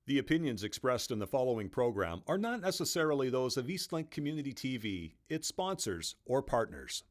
The opinions expressed in the following program are not necessarily those of Eastlink Community TV, its sponsors, or partners.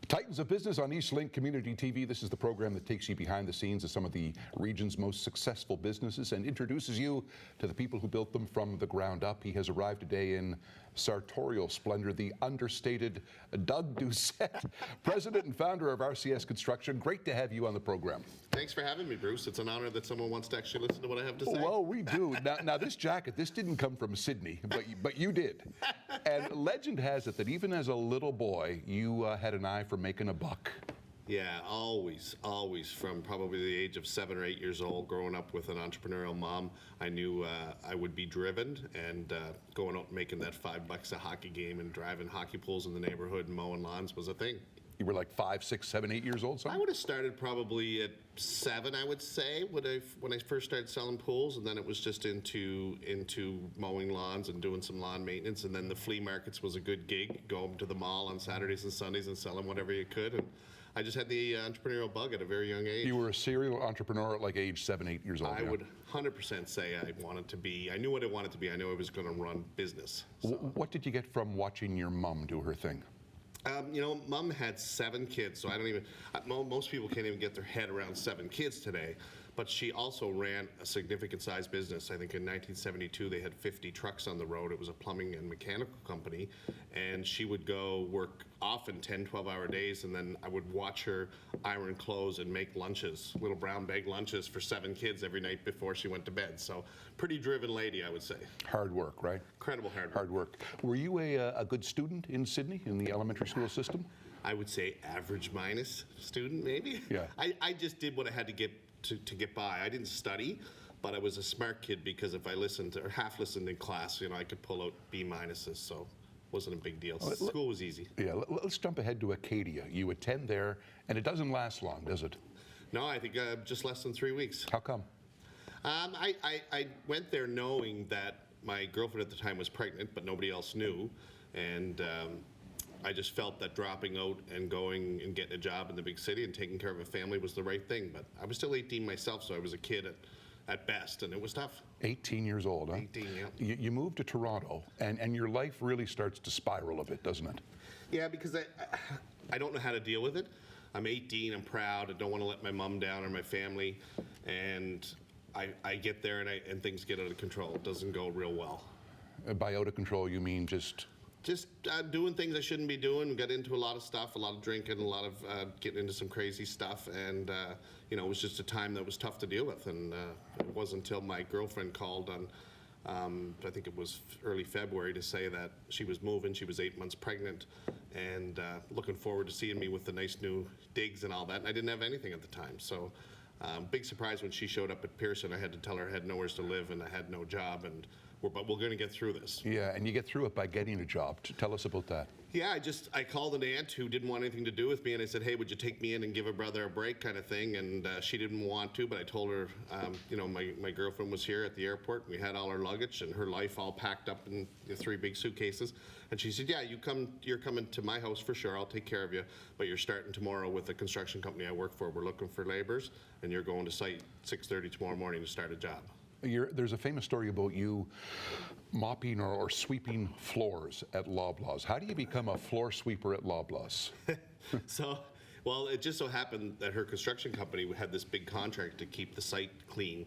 Titans of Business on Eastlink Community TV. This is the program that takes you behind the scenes of some of the region's most successful businesses and introduces you to the people who built them from the ground up. He has arrived today in sartorial splendor, the understated Doug Doucet, president and founder of RCS Construction. Great to have you on the program. Thanks for having me, Bruce. It's an honor that someone wants to actually listen to what I have to say. Well, we do. Now this jacket, this didn't come from Sydney, but you did. And legend has it that even as a little boy, you had an eye for making a buck. Yeah, always from probably the age of 7 or 8 years old, growing up with an entrepreneurial mom, I knew I would be driven, and going out and making that $5 a hockey game and driving hockey pools in the neighborhood and mowing lawns was a thing. You were like 5, 6, 7, 8 years old, something? I would have started probably at 7, I would say, when I first started selling pools, and then it was just into mowing lawns and doing some lawn maintenance, and then the flea markets was a good gig, going to the mall on Saturdays and Sundays and selling whatever you could, and I just had the entrepreneurial bug at a very young age. You were a serial entrepreneur at like age 7, 8 years old. I would 100% say I wanted to be. I knew what I wanted to be. I knew I was going to run business. So. What did you get from watching your mom do her thing? Mom had 7 kids, so I don't even, most people can't even get their head around 7 kids today. But she also ran a significant size business. I think in 1972 they had 50 trucks on the road. It was a plumbing and mechanical company. And she would go work often 10, 12-hour days, and then I would watch her iron clothes and make lunches, little brown bag lunches for 7 kids every night before she went to bed. So pretty driven lady, I would say. Hard work, right? Incredible hard work. Hard work. Were you a good student in Sydney, in the elementary school system? I would say average minus student, maybe. Yeah. I just did what I had to get to get by. I didn't study, but I was a smart kid because if I listened or half listened in class, I could pull out B minuses, so it wasn't a big deal. School was easy. Yeah, let's jump ahead to Acadia. You attend there, and it doesn't last long, does it? No, I think just less than 3 weeks. How come? I went there knowing that my girlfriend at the time was pregnant, but nobody else knew, and I just felt that dropping out and going and getting a job in the big city and taking care of a family was the right thing. But I was still 18 myself, so I was a kid at best, and it was tough. 18 years old, huh? 18, yeah. You moved to Toronto, and your life really starts to spiral a bit, doesn't it? Yeah, because I don't know how to deal with it. I'm 18, I'm proud, I don't want to let my mom down or my family, and I get there and things get out of control. It doesn't go real well. By out of control, you mean just doing things I shouldn't be doing. Got into a lot of stuff, a lot of drinking, a lot of getting into some crazy stuff, and it was just a time that was tough to deal with. And it wasn't until my girlfriend called on, I think it was early February, to say that she was moving. She was 8 months pregnant, and looking forward to seeing me with the nice new digs and all that. And I didn't have anything at the time, so big surprise when she showed up at Pearson. I had to tell her I had nowhere to live and I had no job, but we're going to get through this. Yeah, and you get through it by getting a job. Tell us about that. Yeah, I called an aunt who didn't want anything to do with me, and I said, hey, would you take me in and give a brother a break kind of thing, and she didn't want to, but I told her, my girlfriend was here at the airport, and we had all our luggage and her life all packed up in 3 big suitcases, and she said, yeah, you're coming to my house for sure, I'll take care of you, but you're starting tomorrow with the construction company I work for. We're looking for laborers, and you're going to site 6:30 tomorrow morning to start a job. There's a famous story about you mopping or sweeping floors at Loblaws. How do you become a floor sweeper at Loblaws? Well, it just so happened that her construction company had this big contract to keep the site clean.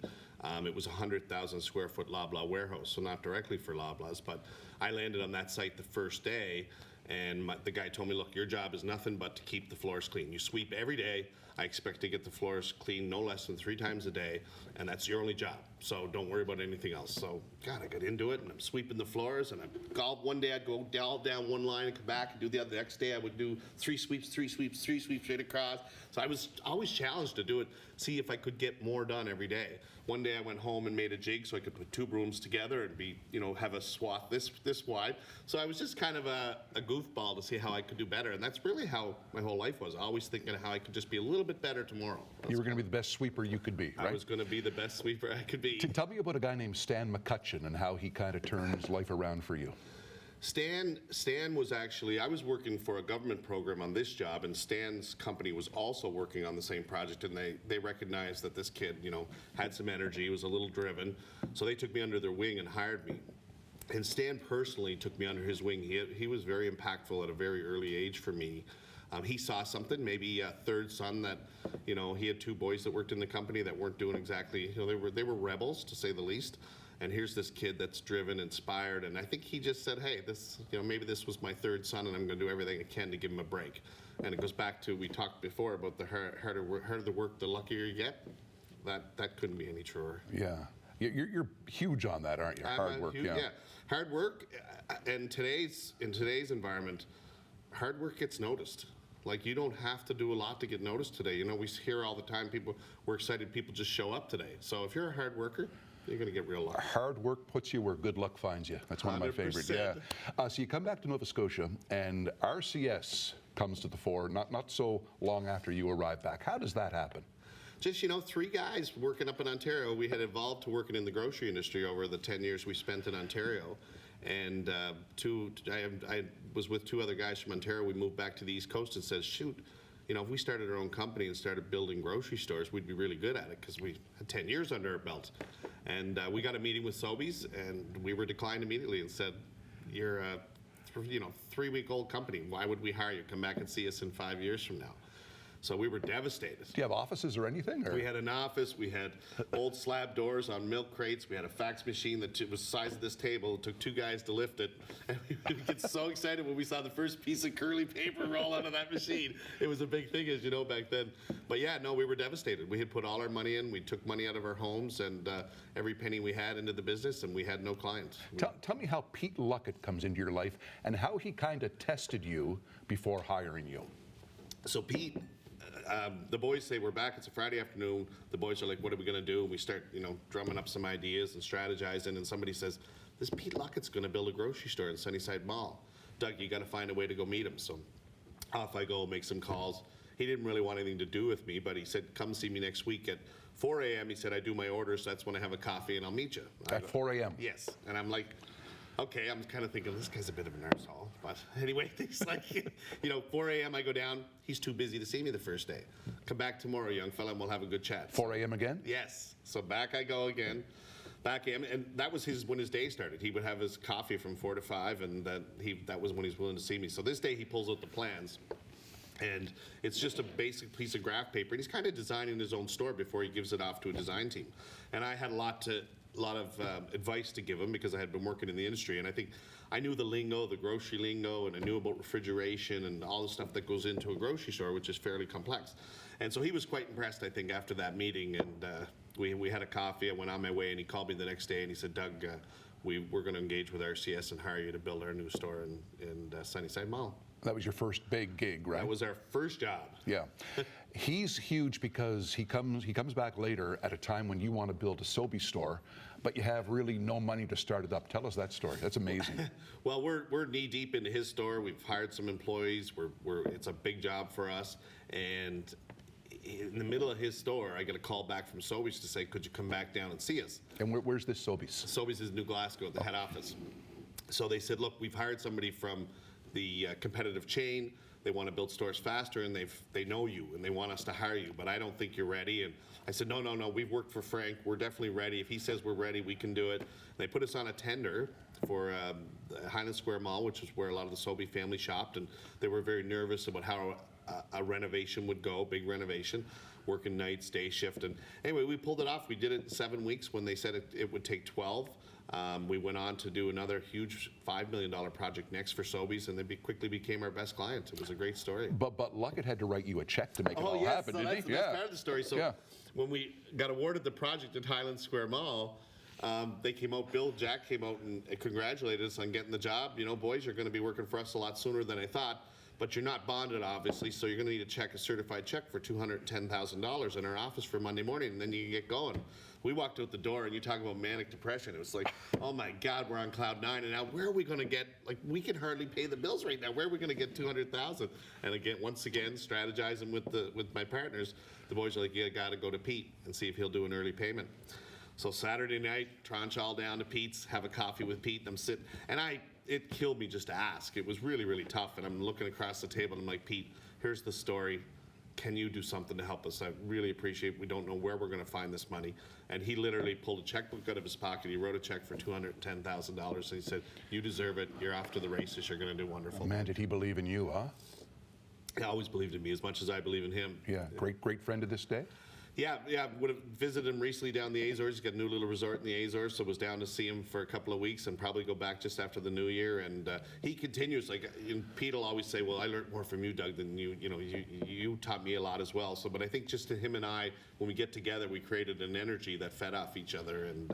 It was a 100,000 square foot Loblaw warehouse, so not directly for Loblaws, but I landed on that site the first day, and the guy told me, look, your job is nothing but to keep the floors clean. You sweep every day. I expect to get the floors clean no less than 3 times a day, and that's your only job. So don't worry about anything else. So, God, I got into it, and I'm sweeping the floors, and one day I'd go down one line and come back and do the other. The next day I would do 3 sweeps straight across. So I was always challenged to do it, see if I could get more done every day. One day I went home and made a jig so I could put 2 brooms together and have a swath this wide. So I was just kind of a goofball to see how I could do better, and that's really how my whole life was. Always thinking how I could just be a little bit better tomorrow. You were going to be the best sweeper you could be, right? I was going to be the best sweeper I could be. Tell me about a guy named Stan McCutcheon and how he kind of turns life around for you. Stan was actually, I was working for a government program on this job, and Stan's company was also working on the same project, and they recognized that this kid, you know, had some energy, was a little driven, so they took me under their wing and hired me. And Stan personally took me under his wing. He was very impactful at a very early age for me. He saw something, maybe a third son that, you know, he had two boys that worked in the company that weren't doing exactly, you know, they were rebels, to say the least. And here's this kid that's driven, inspired, and I think he just said, hey, this, you know, maybe this was my third son, and I'm going to do everything I can to give him a break. And it goes back to, we talked before about the harder the work, the luckier you get. That couldn't be any truer. Yeah. You're huge on that, aren't you? Hard work, yeah. Hard work, and in today's environment, hard work gets noticed. Like, you don't have to do a lot to get noticed today. You know, we hear all the time we're excited people just show up today. So if you're a hard worker, you're going to get real luck. Hard work puts you where good luck finds you. That's one of my favorites. Yeah. So you come back to Nova Scotia, and RCS comes to the fore not so long after you arrive back. How does that happen? Just, you know, three guys working up in Ontario. We had evolved to working in the grocery industry over the 10 years we spent in Ontario. And I was with two other guys from Ontario. We moved back to the East Coast and said, shoot, you know, if we started our own company and started building grocery stores, we'd be really good at it, because we had 10 years under our belt. And we got a meeting with Sobeys, and we were declined immediately and said, you're a 3-week-old company. Why would we hire you? Come back and see us in 5 years from now. So we were devastated. Do you have offices or anything? Or? We had an office. We had old slab doors on milk crates. We had a fax machine that was the size of this table. It took two guys to lift it. And we would get so excited when we saw the first piece of curly paper roll out of that machine. It was a big thing, as you know, back then. But yeah, no, we were devastated. We had put all our money in. We took money out of our homes and every penny we had into the business, and we had no clients. Tell me how Pete Luckett comes into your life and how he kind of tested you before hiring you. So Pete, the boys say we're back. It's a Friday afternoon. The boys are like, what are we going to do? And we start, you know, drumming up some ideas and strategizing. And somebody says, this Pete Luckett's going to build a grocery store in Sunnyside Mall. Doug, you got to find a way to go meet him. So off I go, make some calls. He didn't really want anything to do with me, but he said, come see me next week at 4 a.m. He said, I do my orders. That's when I have a coffee, and I'll meet you. At 4 a.m.? Yes. And I'm like, okay, I'm kind of thinking, this guy's a bit of an arsehole. But anyway, things like, 4 a.m. I go down. He's too busy to see me the first day. Come back tomorrow, young fella, and we'll have a good chat. 4 a.m. again? Yes. So back I go again. Back in, and that was when his day started. He would have his coffee from 4 to 5, and that was when he was willing to see me. So this day he pulls out the plans, and it's just a basic piece of graph paper, and he's kind of designing his own store before he gives it off to a design team. And I had a lot of advice to give him, because I had been working in the industry, and I think I knew the lingo, the grocery lingo, and I knew about refrigeration and all the stuff that goes into a grocery store, which is fairly complex. And so he was quite impressed, I think, after that meeting, and we had a coffee. I went on my way, and he called me the next day, and he said, Doug, we're going to engage with RCS and hire you to build our new store in Sunnyside Mall. That was your first big gig, right? That was our first job. Yeah. He's huge because he comes back later at a time when you want to build a Sobeys store, but you have really no money to start it up. Tell us that story. That's amazing. Well, we're knee deep into his store. We've hired some employees. It's a big job for us, and in the middle of his store, I get a call back from Sobeys to say, could you come back down and see us? And where's this Sobeys? Sobeys is New Glasgow, the head office. So they said, look, we've hired somebody from the competitive chain. They want to build stores faster, and they know you, and they want us to hire you, but I don't think you're ready. And I said, no, we've worked for Frank. We're definitely ready. If he says we're ready, we can do it. They put us on a tender for Highland Square Mall, which is where a lot of the Sobey family shopped, and they were very nervous about how a renovation would go, big renovation, working nights, day shift. And anyway, we pulled it off. We did it in 7 weeks when they said it would take 12. We went on to do another huge $5 million project next for Sobeys, and they quickly became our best client. It was a great story. But Luckett had to write you a check to make it all happen, so didn't he? That's part of the story. So when we got awarded the project at Highland Square Mall, they came out, Jack came out and congratulated us on getting the job. You know, boys, you're going to be working for us a lot sooner than I thought. But you're not bonded, obviously, so you're going to need a certified check for $210,000 in our office for Monday morning, and then you can get going. we walked out the door, and you talk about manic depression. It was like, oh my God, we're on cloud 9, and now where are we going to get, like, we can hardly pay the bills right now. Where are we going to get $200,000? And again, once again, strategizing with my partners, the boys are like, you got to go to Pete and see if he'll do an early payment. So Saturday night, tranche all down to Pete's, have a coffee with Pete, and I'm sitting, and it killed me just to ask. It was really, really tough, and I'm looking across the table, and I'm like, Pete, here's the story. Can you do something to help us? I really appreciate it. We don't know where we're going to find this money. And he literally pulled a checkbook out of his pocket. He wrote a check for $210,000, and he said, you deserve it. You're off to the races. You're going to do wonderful. Man, did he believe in you, huh? He always believed in me as much as I believe in him. Yeah, great friend to this day? Yeah, would have visited him recently down the Azores. He's got a new little resort in the Azores, so was down to see him for a couple of weeks and probably go back just after the new year. And he continues, like, Pete will always say, well, I learned more from you, Doug, than you taught me a lot as well. So, but I think just to him and I, when we get together, we created an energy that fed off each other, and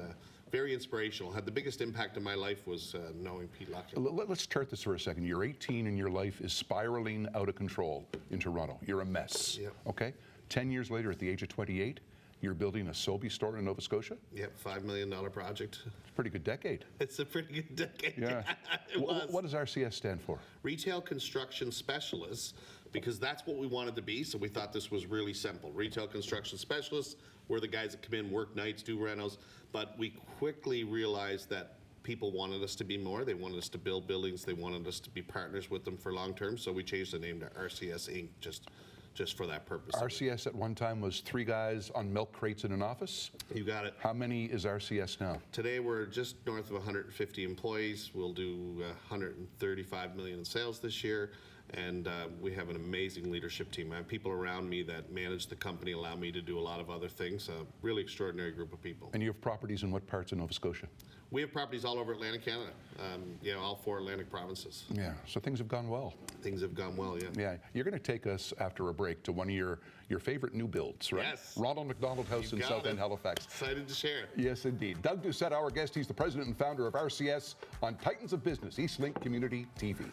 very inspirational. Had the biggest impact in my life was knowing Pete Locker. Let's chart this for a second. You're 18 and your life is spiraling out of control in Toronto. You're a mess, Yep. Okay? 10 years later, at the age of 28, you're building a Sobeys store in Nova Scotia? Yep, $5 million project. It's a pretty good decade. It's a pretty good decade. Yeah. It was. What does RCS stand for? Retail Construction Specialists, because that's what we wanted to be, so we thought this was really simple. Retail Construction Specialists, we're the guys that come in, work nights, do renos, but we quickly realized that people wanted us to be more. They wanted us to build buildings. They wanted us to be partners with them for long term, so we changed the name to RCS Inc. just for that purpose. RCS at one time was 3 guys on milk crates in an office. You got it. How many is RCS now? Today we're just north of 150 employees. We'll do 135 million in sales this year, and we have an amazing leadership team. I have people around me that manage the company, allow me to do a lot of other things. A really extraordinary group of people. And you have properties in what parts of Nova Scotia? We have properties all over Atlantic Canada, all 4 Atlantic provinces. Yeah, so things have gone well. Things have gone well, yeah. Yeah, you're going to take us after a break to one of your favorite new builds, right? Yes. Ronald McDonald House in South End, Halifax. Excited to share. Yes, indeed. Doug Doucet, our guest. He's the president and founder of RCS on Titans of Business, Eastlink Community TV.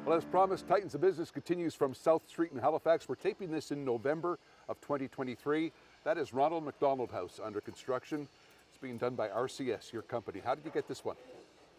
Well, as promised, Titans of Business continues from South Street in Halifax. We're taping this in November of 2023. That is Ronald McDonald House under construction. It's being done by RCS, your company. How did you get this one?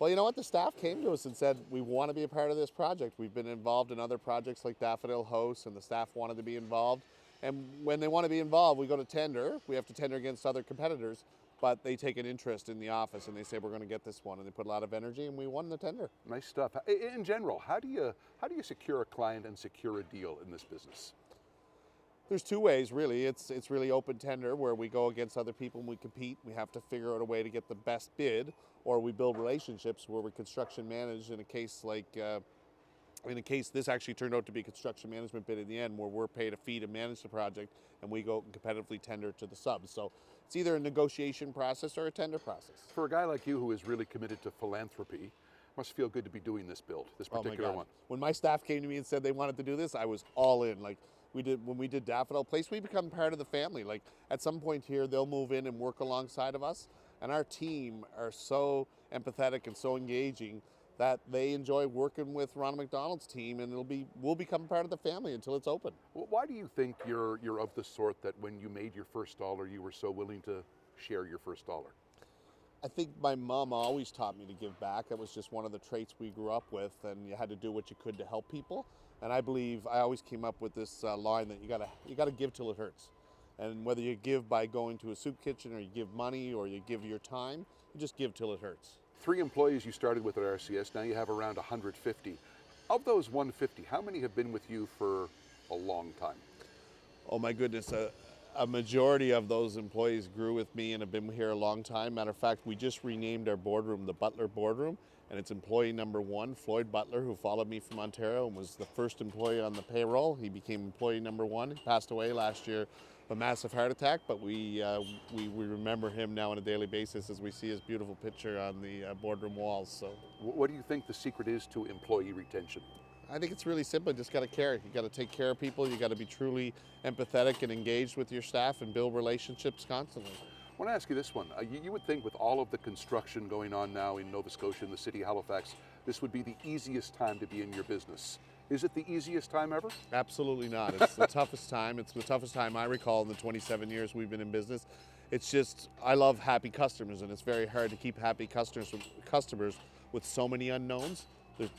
Well, you know what? The staff came to us and said, we want to be a part of this project. We've been involved in other projects like Daffodil House, and the staff wanted to be involved. And when they want to be involved, we go to tender. We have to tender against other competitors, but they take an interest in the office and they say, we're going to get this one. And they put a lot of energy, and we won the tender. Nice stuff. In general, how do you secure a client and secure a deal in this business? There's 2 ways, really. It's really open tender, where we go against other people and we compete. We have to figure out a way to get the best bid, or we build relationships where we construction manage. In a case like, this actually turned out to be a construction management bid in the end, where we're paid a fee to manage the project, and we go and competitively tender to the subs. So it's either a negotiation process or a tender process. For a guy like you who is really committed to philanthropy, must feel good to be doing this build, this particular one. When my staff came to me and said they wanted to do this, I was all in. Like when we did Daffodil Place, we become part of the family. Like at some point here, they'll move in and work alongside of us. And our team are so empathetic and so engaging that they enjoy working with Ronald McDonald's team, and we'll become part of the family until it's open. Well, why do you think you're of the sort that when you made your first dollar, you were so willing to share your first dollar? I think my mom always taught me to give back. It was just one of the traits we grew up with, and you had to do what you could to help people. And I believe I always came up with this line that you gotta give till it hurts. And whether you give by going to a soup kitchen, or you give money, or you give your time, you just give till it hurts. 3 employees you started with at RCS, now you have around 150. Of those 150, how many have been with you for a long time? Oh my goodness, a majority of those employees grew with me and have been here a long time. Matter of fact, we just renamed our boardroom the Butler Boardroom, and it's employee number 1, Floyd Butler, who followed me from Ontario and was the first employee on the payroll. He became employee number 1. He passed away last year of a massive heart attack, but we remember him now on a daily basis as we see his beautiful picture on the boardroom walls. So, What do you think the secret is to employee retention? I think it's really simple. You just got to care. You got to take care of people. You got to be truly empathetic and engaged with your staff and build relationships constantly. I want to ask you this one. You would think with all of the construction going on now in Nova Scotia and the city of Halifax, this would be the easiest time to be in your business. Is it the easiest time ever? Absolutely not. It's the toughest time. It's the toughest time I recall in the 27 years we've been in business. It's just, I love happy customers, and it's very hard to keep happy customers with so many unknowns.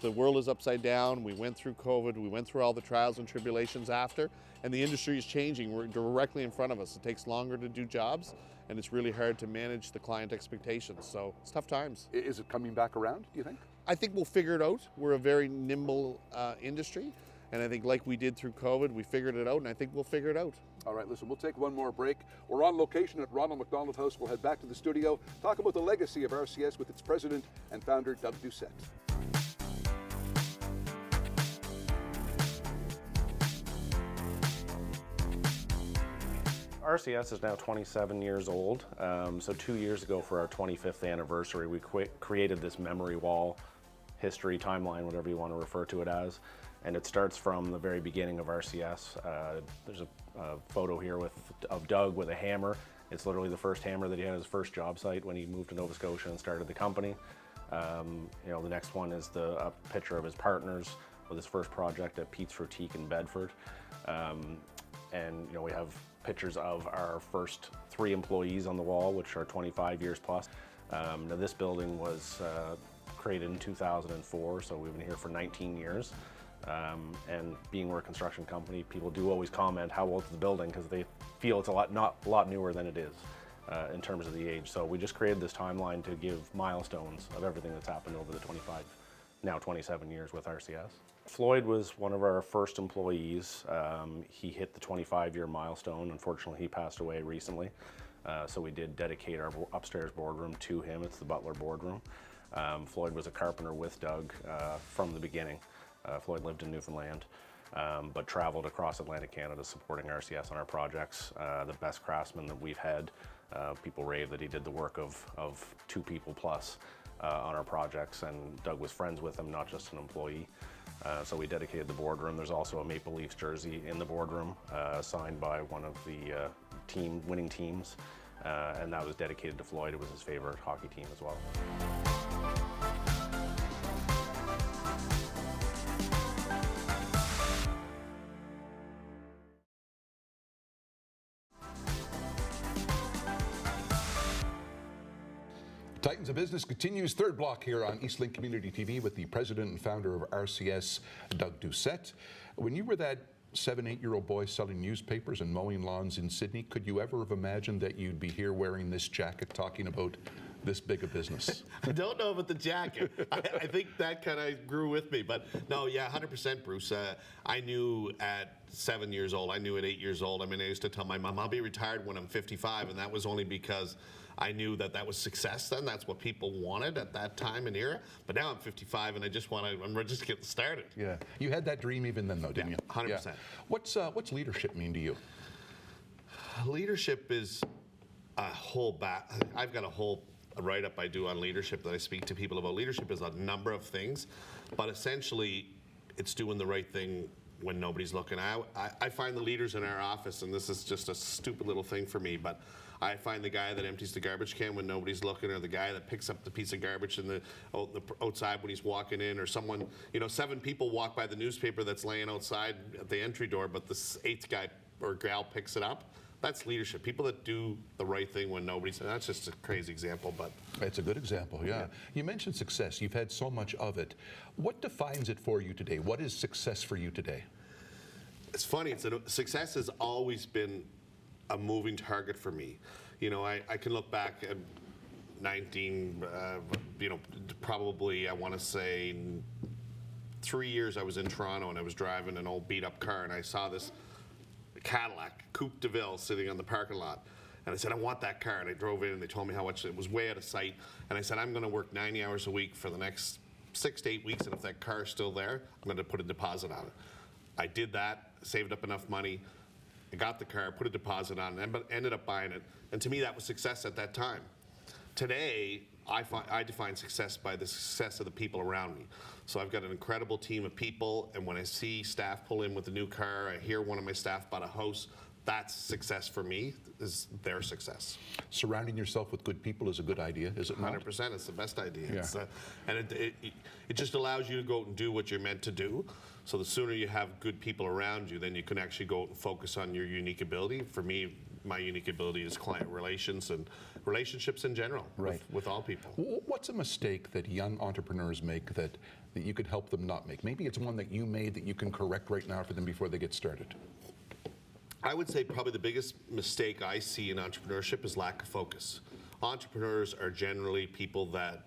The world is upside down. We went through COVID. We went through all the trials and tribulations after, and the industry is changing. We're directly in front of us. It takes longer to do jobs, and it's really hard to manage the client expectations. So it's tough times. Is it coming back around, do you think? I think we'll figure it out. We're a very nimble industry, and I think like we did through COVID, we figured it out, and I think we'll figure it out. All right, listen, we'll take one more break. We're on location at Ronald McDonald House. We'll head back to the studio, talk about the legacy of RCS with its president and founder, Doug Doucet. RCS is now 27 years old, so 2 years ago for our 25th anniversary, we created this memory wall, history, timeline, whatever you want to refer to it as, and it starts from the very beginning of RCS. There's a photo here of Doug with a hammer. It's literally the first hammer that he had at his first job site when he moved to Nova Scotia and started the company. The next one is a picture of his partners with his first project at Pete's Boutique in Bedford. We have pictures of our first 3 employees on the wall, which are 25 years plus. Now this building was created in 2004, so we've been here for 19 years. And being we're a construction company, people do always comment how old is the building because they feel it's not a lot newer than it is in terms of the age. So we just created this timeline to give milestones of everything that's happened over the now 27 years with RCS. Floyd was one of our first employees. He hit the 25-year milestone. Unfortunately, he passed away recently. So we did dedicate our upstairs boardroom to him. It's the Butler Boardroom. Floyd was a carpenter with Doug from the beginning. Floyd lived in Newfoundland, but traveled across Atlantic Canada supporting RCS on our projects. The best craftsman that we've had. People rave that he did the work of 2 people plus on our projects, and Doug was friends with him, not just an employee. So we dedicated the boardroom. There's also a Maple Leafs jersey in the boardroom, signed by one of the winning teams, and that was dedicated to Floyd. It was his favorite hockey team as well. Titans of Business continues, third block here on Eastlink Community TV with the president and founder of RCS, Doug Doucet. When you were that 7-8-year-old boy selling newspapers and mowing lawns in Sydney, could you ever have imagined that you'd be here wearing this jacket talking about this big a business? I don't know about the jacket. I think that kind of grew with me. But no, yeah, 100%, Bruce. I knew at 7 years old, I knew at 8 years old. I mean, I used to tell my mom, I'll be retired when I'm 55, and that was only because I knew that was success then. That's what people wanted at that time and era. But now I'm 55 and I'm just getting started. Yeah. You had that dream even then though, didn't you? 100%. Yeah. What's leadership mean to you? Leadership is I've got a whole write-up I do on leadership that I speak to people about. Leadership is a number of things, but essentially it's doing the right thing when nobody's looking. I find the leaders in our office, and this is just a stupid little thing for me, but I find the guy that empties the garbage can when nobody's looking, or the guy that picks up the piece of garbage in the outside when he's walking in, or someone, 7 people walk by the newspaper that's laying outside at the entry door, but the 8th guy or gal picks it up. That's leadership. People that do the right thing when nobody's. That's just a crazy example, but it's a good example. Yeah. You mentioned success. You've had so much of it. What defines it for you today? What is success for you today? It's funny. Success has always been a moving target for me. I can look back at 19, probably I want to say 3 years I was in Toronto, and I was driving an old beat up car, and I saw this Cadillac Coupe de Ville sitting on the parking lot. And I said, I want that car. And I drove in and they told me how much it was, way out of sight. And I said, I'm going to work 90 hours a week for the next 6 to 8 weeks. And if that car is still there, I'm going to put a deposit on it. I did that, saved up enough money. I got the car, put a deposit on it, and ended up buying it. And to me, that was success at that time. Today, I define success by the success of the people around me. So I've got an incredible team of people, and when I see staff pull in with a new car, I hear one of my staff bought a house, that's success for me, is their success. Surrounding yourself with good people is a good idea, is it not? 100%, it's the best idea. Yeah. And it just allows you to go out and do what you're meant to do. So the sooner you have good people around you, then you can actually go out and focus on your unique ability. For me, my unique ability is client relations and relationships in general, right, with all people. What's a mistake that young entrepreneurs make that you could help them not make? Maybe it's one that you made that you can correct right now for them before they get started. I would say probably the biggest mistake I see in entrepreneurship is lack of focus. Entrepreneurs are generally people that,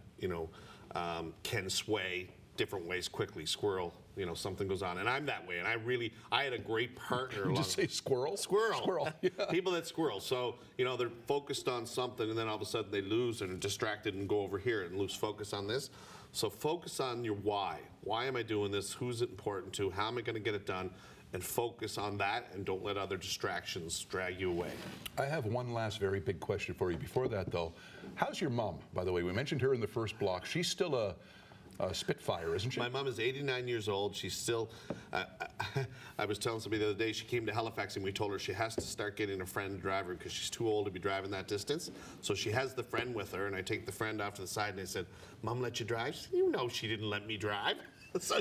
can sway different ways quickly. Squirrel, something goes on. And I'm that way. And I had a great partner. Did you say squirrel? Squirrel. Yeah. People that squirrel. So, they're focused on something and then all of a sudden they lose and are distracted and go over here and lose focus on this. So focus on your why. Why am I doing this? Who's it important to? How am I going to get it done? And focus on that and don't let other distractions drag you away. I have one last very big question for you. Before that, though, how's your mom, by the way? We mentioned her in the first block. She's still a Spitfire, isn't she? My mom is 89 years old. She's still, I was telling somebody the other day, she came to Halifax and we told her she has to start getting a friend driver because she's too old to be driving that distance. So she has the friend with her and I take the friend off to the side and I said, Mom let you drive? She said, she didn't let me drive. So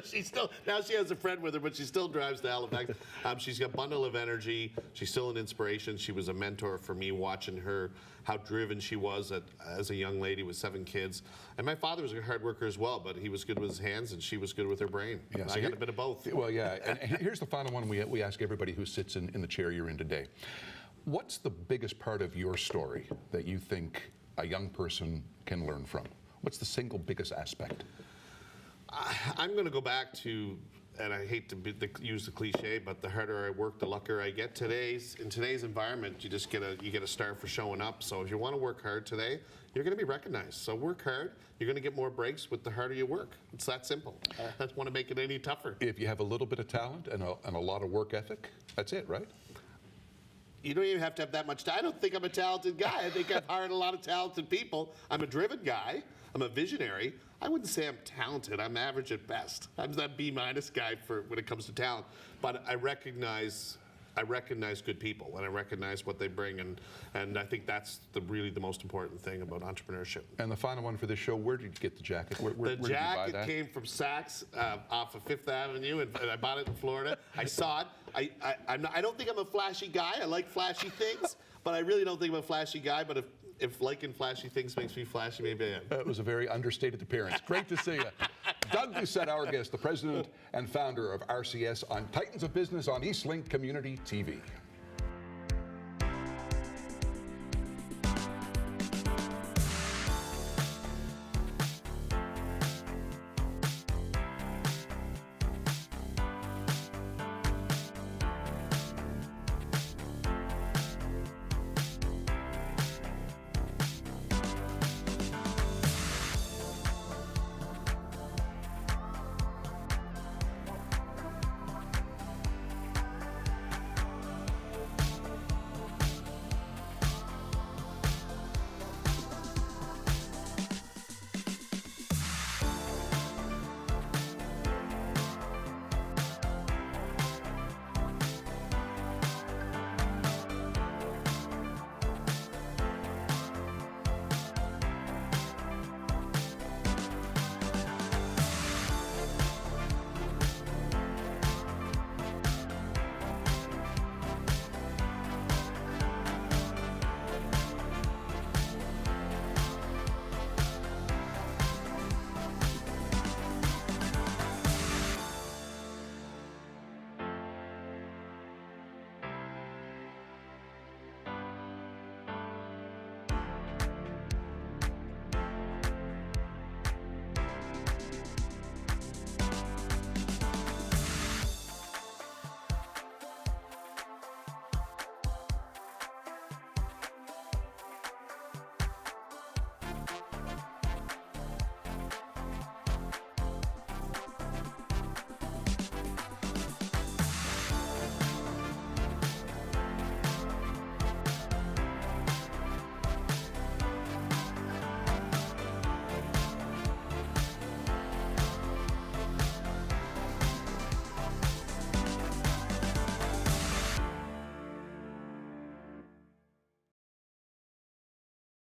now she has a friend with her, but she still drives to Halifax. She's got a bundle of energy. She's still an inspiration. She was a mentor for me, watching her, how driven she was as a young lady with 7 kids. And my father was a hard worker as well, but he was good with his hands and she was good with her brain. Yeah, I got a bit of both. Well, yeah. And here's the final one we ask everybody who sits in the chair you're in today. What's the biggest part of your story that you think a young person can learn from? What's the single biggest aspect? I'm going to go back to, and I hate to use the cliche, but the harder I work, the luckier I get. In today's environment, you get a star for showing up. So if you want to work hard today, you're going to be recognized. So work hard. You're going to get more breaks with the harder you work. It's that simple. I don't want to make it any tougher. If you have a little bit of talent and a lot of work ethic, that's it, right? You don't even have to have that much talent. I don't think I'm a talented guy. I think I've hired a lot of talented people. I'm a driven guy. I'm a visionary. I wouldn't say I'm talented. I'm average at best. I'm that B- guy when it comes to talent. But I recognize good people and I recognize what they bring, and I think that's really the most important thing about entrepreneurship. And the final one for this show, where did you get the jacket? Where the did you buy jacket that? came from Saks off of Fifth Avenue, and I bought it in Florida. I saw it. I don't think I'm a flashy guy. I like flashy things, but I really don't think I'm a flashy guy. But if liking flashy things makes me flashy, maybe I am. That was a very understated appearance. Great to see you. Doug Doucet, our guest, the president and founder of RCS on Titans of Business on Eastlink Community TV.